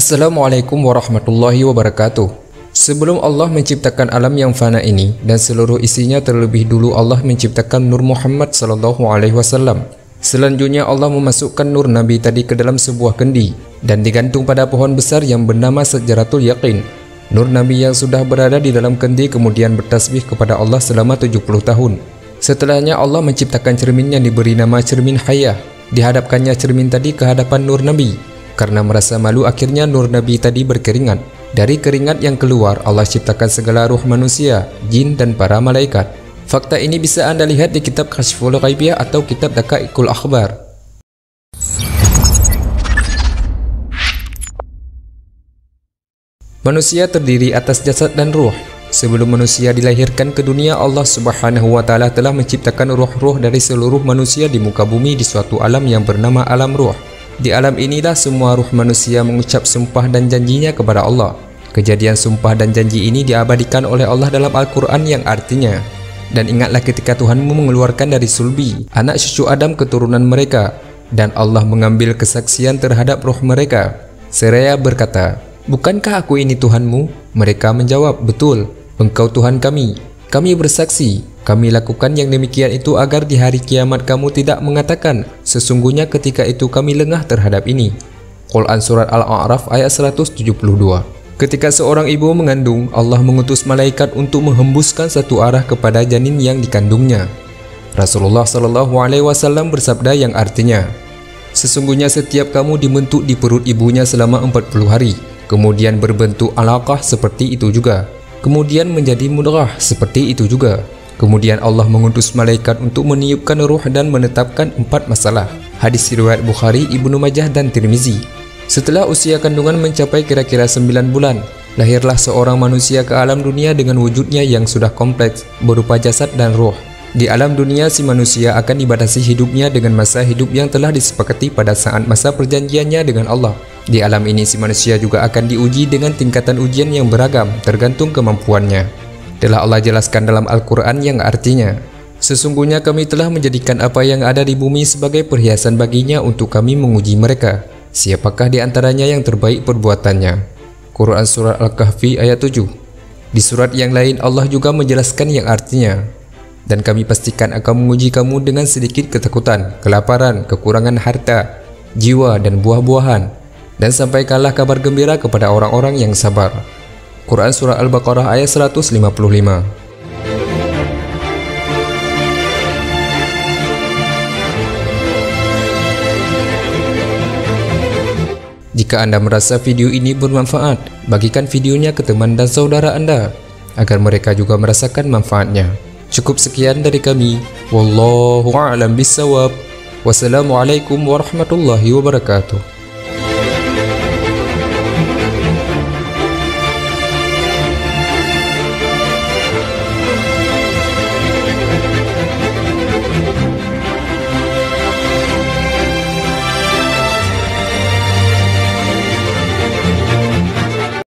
Assalamualaikum warahmatullahi wabarakatuh. Sebelum Allah menciptakan alam yang fana ini dan seluruh isinya, terlebih dulu Allah menciptakan Nur Muhammad sallallahu alaihi wasallam. Selanjutnya Allah memasukkan Nur Nabi tadi ke dalam sebuah kendi dan digantung pada pohon besar yang bernama Syajaratul Yaqin. Nur Nabi yang sudah berada di dalam kendi kemudian bertasbih kepada Allah selama 70 tahun. Setelahnya Allah menciptakan cermin yang diberi nama cermin Hayah. Dihadapkannya cermin tadi ke hadapan Nur Nabi. Karena merasa malu, akhirnya Nur Nabi tadi berkeringat. Dari keringat yang keluar, Allah ciptakan segala ruh manusia, jin dan para malaikat. Fakta ini bisa Anda lihat di kitab Kashful Ghaibiyah atau kitab Daqaiqul Akhbar. Manusia terdiri atas jasad dan ruh. Sebelum manusia dilahirkan ke dunia, Allah Subhanahu wa Ta'ala telah menciptakan ruh-ruh dari seluruh manusia di muka bumi di suatu alam yang bernama alam ruh. Di alam inilah semua ruh manusia mengucap sumpah dan janjinya kepada Allah. Kejadian sumpah dan janji ini diabadikan oleh Allah dalam Al-Quran yang artinya, dan ingatlah ketika Tuhanmu mengeluarkan dari sulbi anak cucu Adam keturunan mereka, dan Allah mengambil kesaksian terhadap roh mereka. Seraya berkata, "Bukankah aku ini Tuhanmu?" Mereka menjawab, "Betul, Engkau Tuhan kami. Kami bersaksi, kami lakukan yang demikian itu agar di hari kiamat kamu tidak mengatakan, sesungguhnya ketika itu kami lengah terhadap ini." Quran Surat Al-A'raf ayat 172. Ketika seorang ibu mengandung, Allah mengutus malaikat untuk menghembuskan satu arah kepada janin yang dikandungnya. Rasulullah Shallallahu Alaihi Wasallam bersabda yang artinya, "Sesungguhnya setiap kamu dibentuk di perut ibunya selama 40 hari, kemudian berbentuk alaqah seperti itu juga, kemudian menjadi mudghah seperti itu juga. Kemudian Allah mengutus malaikat untuk meniupkan ruh dan menetapkan 4 masalah." Hadis riwayat Bukhari, Ibnu Majah dan Tirmizi. Setelah usia kandungan mencapai kira-kira 9 bulan, lahirlah seorang manusia ke alam dunia dengan wujudnya yang sudah kompleks berupa jasad dan ruh. Di alam dunia si manusia akan dibatasi hidupnya dengan masa hidup yang telah disepakati pada saat masa perjanjiannya dengan Allah. Di alam ini si manusia juga akan diuji dengan tingkatan ujian yang beragam tergantung kemampuannya. Telah Allah jelaskan dalam Al-Quran yang artinya, "Sesungguhnya kami telah menjadikan apa yang ada di bumi sebagai perhiasan baginya untuk kami menguji mereka. Siapakah di antaranya yang terbaik perbuatannya?" Quran Surat Al-Kahfi ayat 7. Di surat yang lain Allah juga menjelaskan yang artinya, "Dan kami pastikan akan menguji kamu dengan sedikit ketakutan, kelaparan, kekurangan harta, jiwa dan buah-buahan, dan sampaikanlah kabar gembira kepada orang-orang yang sabar." Quran Surah Al-Baqarah ayat 155. Jika Anda merasa video ini bermanfaat, bagikan videonya ke teman dan saudara Anda, agar mereka juga merasakan manfaatnya. Cukup sekian dari kami. Wallahu a'lam bissawab. Wassalamualaikum warahmatullahi wabarakatuh.